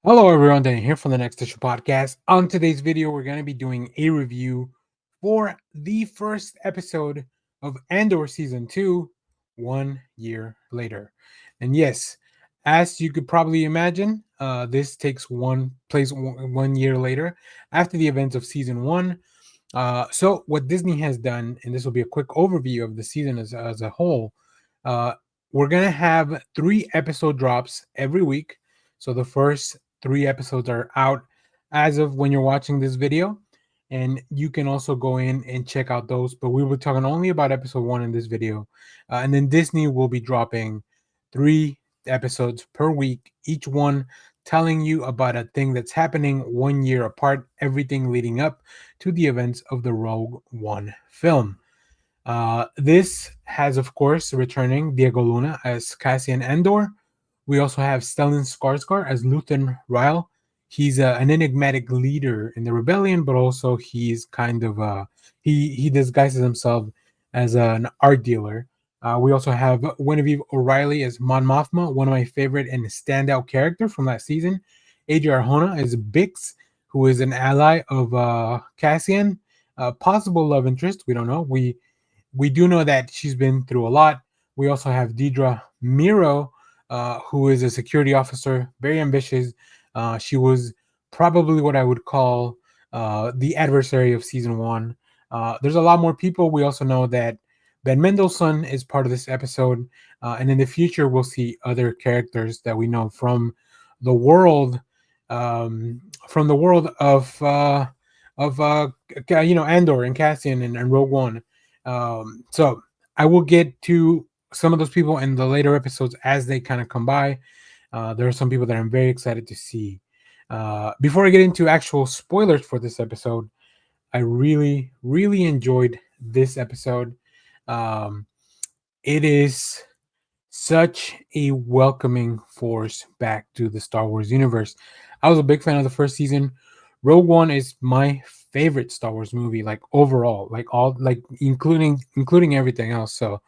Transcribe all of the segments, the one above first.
Hello, everyone. Dan here from the Next Issue Podcast. On today's video, we're going to be doing a review for the first episode of Andor Season 2, 1 year later. And yes, as you could probably imagine, this takes one year later after the events of Season 1. So, what Disney has done, and this will be a quick overview of the season as a whole, uh, we're going to have 3 episode drops every week. So, the first 3 episodes are out as of when you're watching this video. And you can also go in and check out those. But we were talking only about episode 1 in this video. And then Disney will be dropping 3 episodes per week, each one telling you about a thing that's happening 1 year apart, everything leading up to the events of the Rogue One film. This has, of course, returning Diego Luna as Cassian Andor. We also have Stellan Skarsgård as Luthen Ryle. He's an enigmatic leader in the rebellion, but also he's kind of he disguises himself as an art dealer. We also have Genevieve O'Reilly as Mon Mothma, one of my favorite and standout character from that season. Adrian Arjona as Bix, who is an ally of Cassian, possible love interest. We don't know. We do know that she's been through a lot. We also have Deidre Miro, who is a security officer, very ambitious. She was probably what I would call the adversary of season 1. There's a lot more people. We also know that Ben Mendelsohn is part of this episode, and in the future we'll see other characters that we know the world, from the world of Andor and Cassian and Rogue One. So I will get to some of those people in the later episodes as they kind of come by. There are some people that I'm very excited to see. Before I get into actual spoilers for this episode, I really, really enjoyed this episode. Um, it is such a welcoming force back to the Star Wars universe. I was a big fan of the first season. Rogue One is my favorite Star Wars movie, like overall, like all, like including everything else. So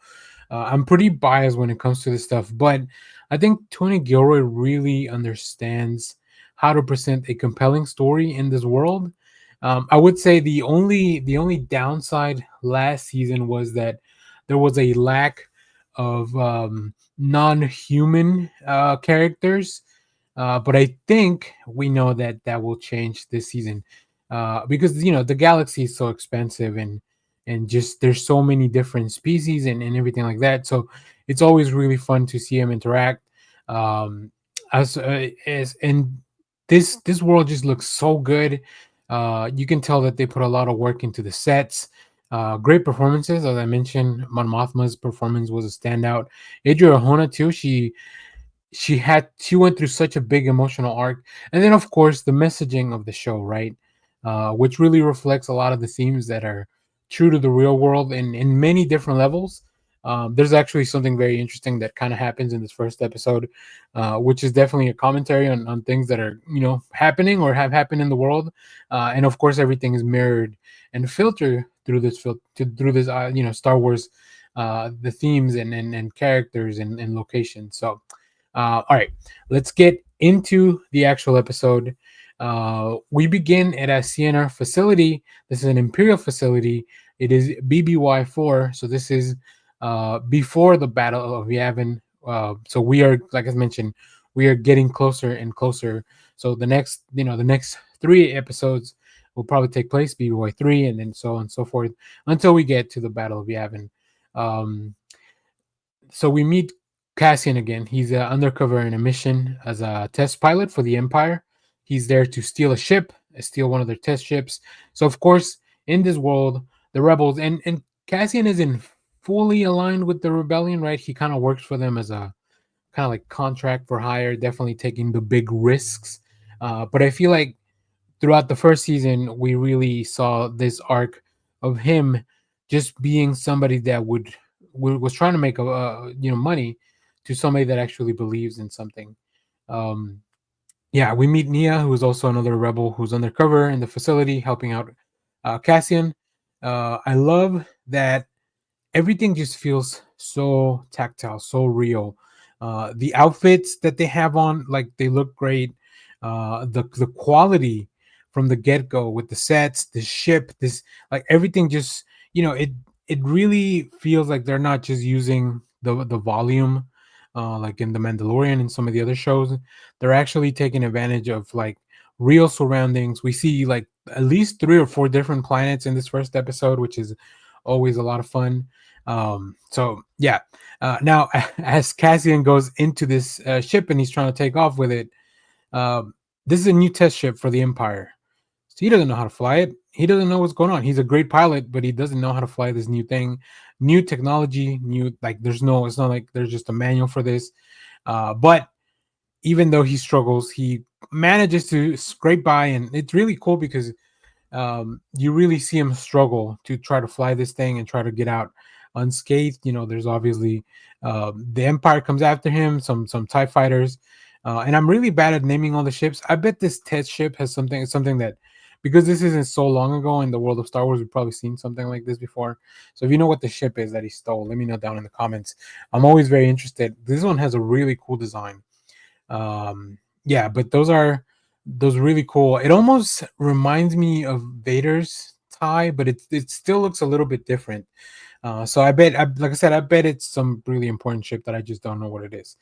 I'm pretty biased when it comes to this stuff, but I think Tony Gilroy really understands how to present a compelling story in this world. I would say the only downside last season was that there was a lack of non-human characters, but I think we know that that will change this season, because the galaxy is so expensive, and just there's so many different species and everything like that. So it's always really fun to see them interact. Um, as and this world just looks so good. You can tell that they put a lot of work into the sets. Great performances, as I mentioned. Mon Mothma's performance was a standout. Adria Arjona too. She went through such a big emotional arc, and then of course the messaging of the show, right, which really reflects a lot of the themes that are true to the real world in many different levels. There's actually something very interesting that kind of happens in this first episode, which is definitely a commentary on things that are happening or have happened in the world, and of course everything is mirrored and filtered through this Star Wars, the themes and characters and locations. So all right, let's get into the actual episode. We begin at a Sienna facility. This is an Imperial facility. It is BBY4, so this is before the Battle of Yavin. So we are, like I mentioned, we are getting closer and closer. So the next 3 episodes will probably take place BBY3, and then so on and so forth until we get to the Battle of Yavin. Um, so we meet Cassian again. He's undercover in a mission as a test pilot for the Empire. He's there to steal a ship, steal one of their test ships. So of course, in this world, the rebels and Cassian isn't fully aligned with the rebellion, right? He kind of works for them as a kind of like contract for hire, definitely taking the big risks. But I feel like throughout the first season, we really saw this arc of him just being somebody that was trying to make money, to somebody that actually believes in something. Um, yeah, we meet Nia, who is also another rebel who's undercover in the facility helping out Cassian. I love that everything just feels so tactile, so real. The outfits that they have on, like, they look great. the quality from the get go with the sets, the ship, this like everything just it really feels like they're not just using the volume like in the Mandalorian and some of the other shows. They're actually taking advantage of like real surroundings. We see like at least three or four different planets in this first episode, which is always a lot of fun. So yeah. Now, as Cassian goes into this ship and he's trying to take off with it, um, this is a new test ship for the Empire. So he doesn't know how to fly it. He doesn't know what's going on. He's a great pilot, but he doesn't know how to fly this new thing, new technology, new like. It's not like there's just a manual for this. But even though he struggles, he manages to scrape by, and it's really cool because you really see him struggle to try to fly this thing and try to get out unscathed. There's obviously the Empire comes after him, some TIE fighters, and I'm really bad at naming all the ships. I bet this test ship has something that because this isn't so long ago in the world of Star Wars, we've probably seen something like this before. So if you know what the ship is that he stole, let me know down in the comments. I'm always very interested. This one has a really cool design. Yeah, but those really cool. It almost reminds me of Vader's tie, but it still looks a little bit different. So like I said, I bet it's some really important ship that I just don't know what it is.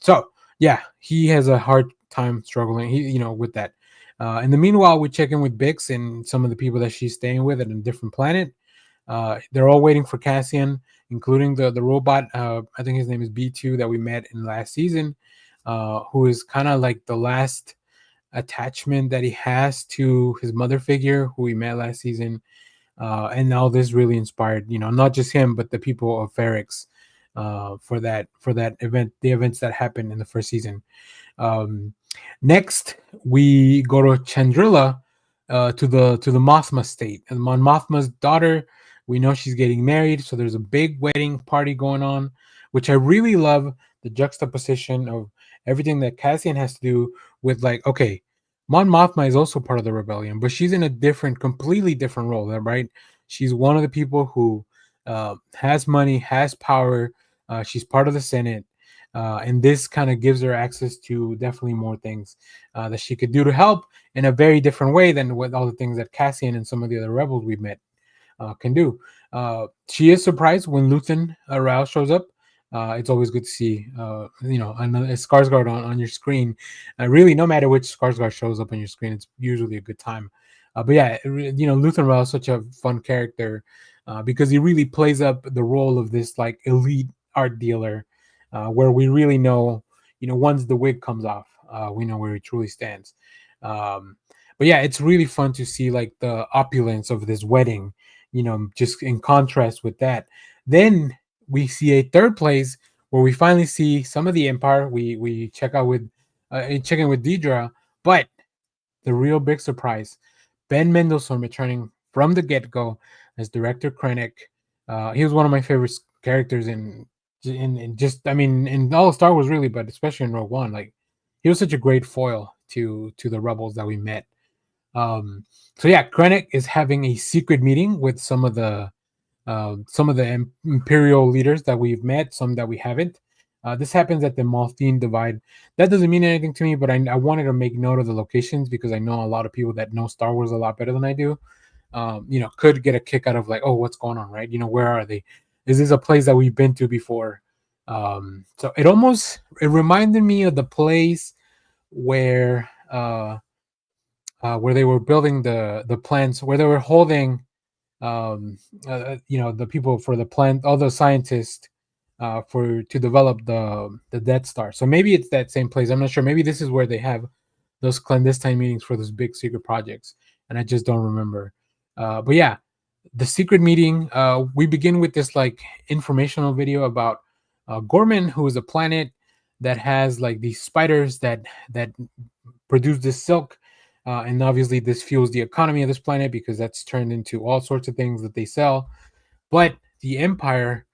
So yeah, he has a hard time struggling. With that. In the meanwhile, we check in with Bix and some of the people that she's staying with at a different planet. They're all waiting for Cassian, including the robot. I think his name is B2 that we met in last season, who is kind of like the last attachment that he has to his mother figure, who we met last season. And now this really inspired, not just him, but the people of Ferrix for that event, the events that happened in the first season. Um, Next, we go to Chandrila, to the Mothma state, and Mon Mothma's daughter. We know she's getting married, so there's a big wedding party going on, which I really love the juxtaposition of everything that Cassian has to do with like, okay, Mon Mothma is also part of the rebellion, but she's in a completely different role, right? She's one of the people who has money, has power. She's part of the Senate, and this kind of gives her access to definitely more things that she could do to help in a very different way than what all the things that Cassian and some of the other rebels we've met can do. She is surprised when Luthen Rouse shows up. It's always good to see, a Skarsgård on your screen. Really, no matter which Skarsgård shows up on your screen, it's usually a good time. But yeah, Luthen Rouse is such a fun character because he really plays up the role of this like elite art dealer, where we really know, once the wig comes off, we know where he truly stands. Um, but yeah, it's really fun to see like the opulence of this wedding, just in contrast with that. Then we see a third place where we finally see some of the Empire. We check in with Deidre, but the real big surprise, Ben Mendelsohn returning from the get go as director Krennic. He was one of my favorite characters in just, I mean, in all of Star Wars really, but especially in Rogue One. Like, he was such a great foil to the rebels that we met. So yeah, Krennic is having a secret meeting with some of the imperial leaders that we've met, some that we haven't. This happens at the Maltine Divide. That doesn't mean anything to me, but I wanted to make note of the locations because I know a lot of people that know Star Wars a lot better than I do. Could get a kick out of like, oh, what's going on, right? Where are they? Is this a place that we've been to before? So it reminded me of the place where where they were building the plants, where they were holding the people for the plant, all the scientists for to develop the Death Star. So maybe it's that same place. I'm not sure. Maybe this is where they have those clandestine meetings for those big secret projects, and I just don't remember. But yeah, the secret meeting. We begin with this like informational video about Gorman, who is a planet that has like these spiders that produce this silk. And obviously, this fuels the economy of this planet because that's turned into all sorts of things that they sell. But the Empire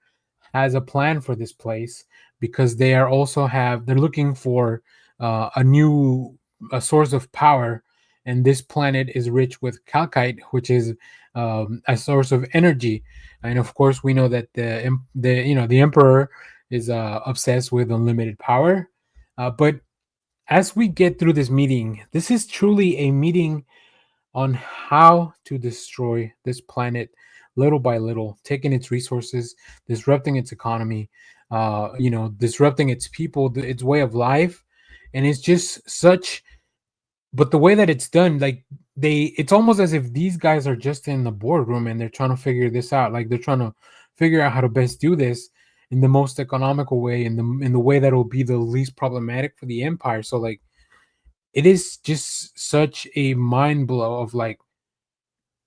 has a plan for this place because they're looking for a source of power, and this planet is rich with calcite, which is a source of energy. And of course, we know that the emperor is obsessed with unlimited power, but as we get through this meeting, this is truly a meeting on how to destroy this planet little by little, taking its resources, disrupting its economy, disrupting its people, its way of life. And it's just such, but the way that it's done, like it's almost as if these guys are just in the boardroom and they're trying to figure this out. Like they're trying to figure out how to best do this in the most economical way, in the way that will be the least problematic for the empire. So like it is just such a mind blow of like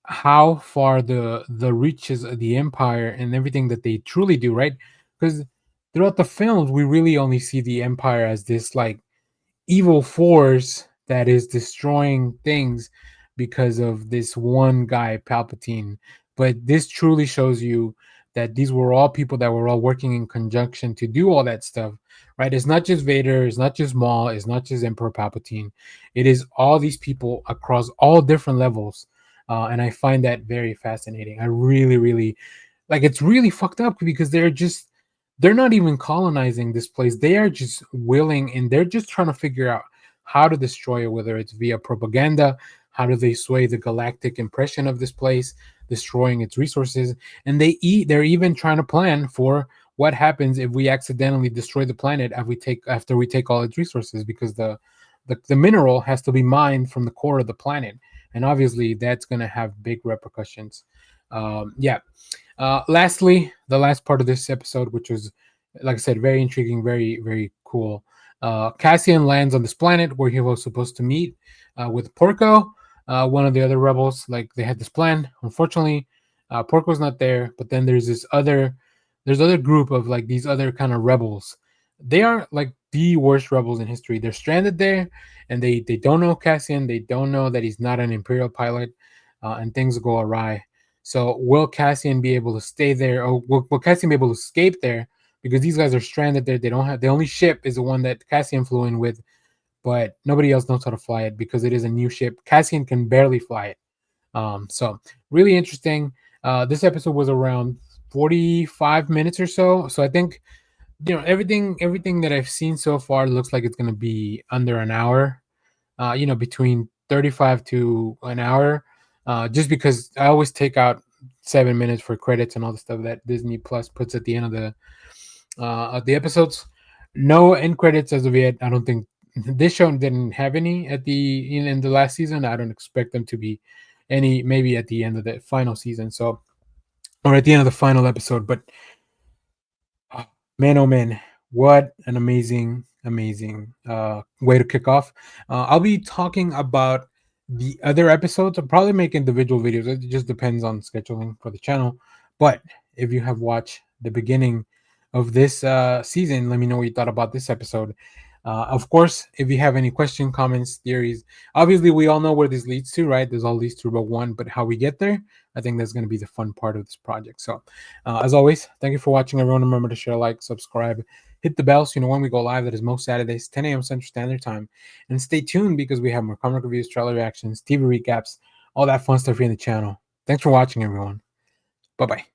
how far the reaches of the empire and everything that they truly do, right? Because throughout the films we really only see the empire as this like evil force that is destroying things because of this one guy, Palpatine. But this truly shows you that these were all people that were all working in conjunction to do all that stuff, right? It's not just Vader, it's not just Maul, it's not just Emperor Palpatine. It is all these people across all different levels. And I find that very fascinating. I really, really like it's really fucked up because they're not even colonizing this place. They are just willing and they're just trying to figure out how to destroy it, whether it's via propaganda, how do they sway the galactic impression of this place, destroying its resources. And they're even trying to plan for what happens if we accidentally destroy the planet after we take all its resources, because the mineral has to be mined from the core of the planet. And obviously that's going to have big repercussions. Yeah. Lastly, the last part of this episode, which was, like I said, very intriguing, very, very cool. Cassian lands on this planet where he was supposed to meet with Porco, one of the other rebels. Like they had this plan. Unfortunately, Porco's not there. But then there's other group of like these other kind of rebels. They are like the worst rebels in history. They're stranded there, and they don't know Cassian. They don't know that he's not an Imperial pilot, and things go awry. So will Cassian be able to stay there, or will Cassian be able to escape there? Because these guys are stranded there. They don't have the only ship is the one that Cassian flew in with, but nobody else knows how to fly it because it is a new ship. Cassian can barely fly it. So really interesting. This episode was around 45 minutes or so. So I think everything that I've seen so far looks like it's gonna be under an hour, between 35 to an hour, just because I always take out 7 minutes for credits and all the stuff that Disney Plus puts at the end of the episodes. No end credits as of yet. I don't think this show didn't have any at in the last season. I don't expect them to be any, maybe at the end of the final season. So, or at the end of the final episode. But man, oh man, what an amazing way to kick off. I'll be talking about the other episodes. I'll probably make individual videos. It just depends on scheduling for the channel. But if you have watched the beginning of this season, let me know what you thought about this episode. Of course, if you have any question, comments, theories, obviously we all know where this leads to, right? There's all leads to Rogue One, but how we get there, I think that's going to be the fun part of this project. So, as always, thank you for watching, everyone. Remember to share, like, subscribe, hit the bell so you know when we go live. That is most Saturdays, 10 a.m. Central Standard Time. And stay tuned because we have more comic reviews, trailer reactions, TV recaps, all that fun stuff here in the channel. Thanks for watching, everyone. Bye bye.